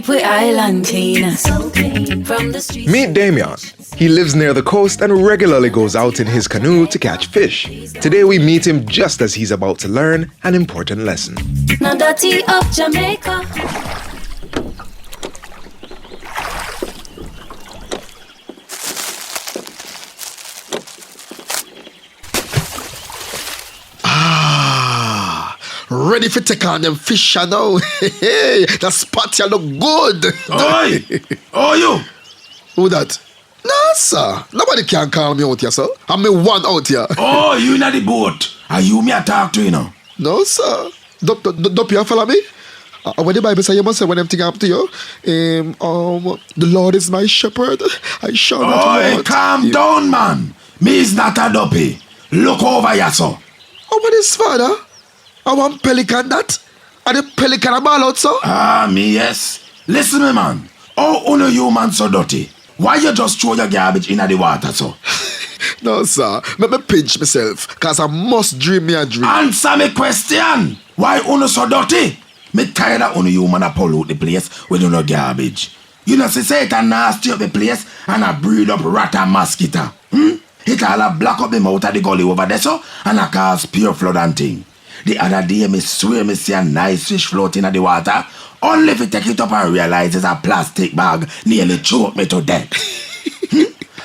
keep we island clean. So clean from the streets. Meet Damien. He lives near the coast and regularly goes out in his canoe to catch fish. Today we meet him just as he's about to learn an important lesson. Now dirty up Jamaica. Ready for take on them fish now. The spot you look good. Oi! Oh, you! Who that? No, sir. Nobody can call me out here, sir. I'm the one out here. Oh, you in the boat. Are you me a talk to, you know? No, sir. Don't you follow me? When the Bible says you must say when everything happen to you, the Lord is my shepherd. I shall not Oh, want. calm down, man. Me is not a dopey. Look over here, sir. Oh, what is father? I want pelican that. And the pelican a ball out, sir. Ah, me, yes. Listen, me, man. Oh, uno you man so dirty. Why you just throw your garbage in the water, so? No, sir. Let me pinch myself, cause I must dream me a dream. Answer me question. Why uno so dirty? Me tired of uno you man a pollute the place with uno garbage. You know, see Satan nasty up the place and a breed up rat and mosquito. It all a block up the mouth of the gully over there, so, and a cause pure flood and thing. The other day, me swear me see a nice fish floating in the water. Only if you take it up and realize it's a plastic bag nearly choke me to death.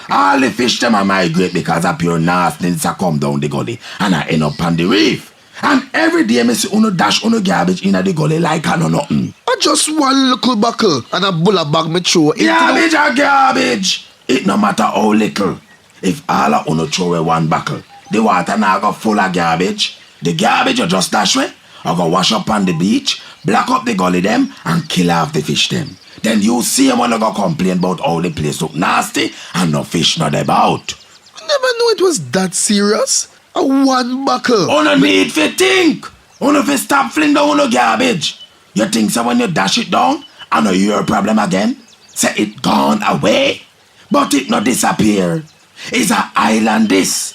All the fish them a migrate because of pure nastiness a come down the gully and I end up on the reef. And every day me see uno dash uno garbage in the gully like I know nothing. I just one little buckle and a bullet bag me throw into Garbage or garbage. It no matter how little. If all of uno throw away one buckle, the water now go full of garbage. The garbage you just dash away, or go wash up on the beach, block up the gully them, and kill off the fish them. Then you see them when you go complain about how the place look nasty and no fish not about. I never knew it was that serious. A one buckle. Uno need to think. Uno fi stop fling down uno garbage. You think so when you dash it down, and no your problem again? Say it gone away, but it not disappear. It's a island this.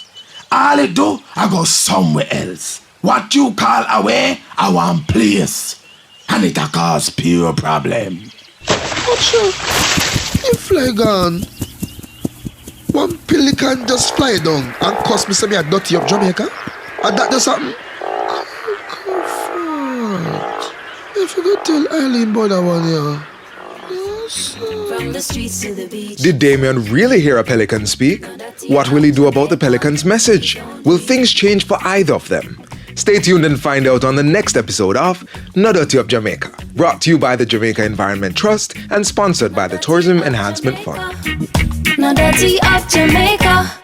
All it do, I go somewhere else. What you call away, I want place. And it a cause pure problem. But you fly gone. One pelican just fly down and cost me some dirty up Jamaica. And that does something. Comfort. I forgot to tell Eileen about that one, yeah. Yes, From the streets to the beach. Did Damien really hear a pelican speak? What will he do about the pelican's message? Will things change for either of them? Stay tuned and find out on the next episode of No Dirty Up Jamaica, brought to you by the Jamaica Environment Trust and sponsored by the Tourism Enhancement Fund. No dirty up Jamaica.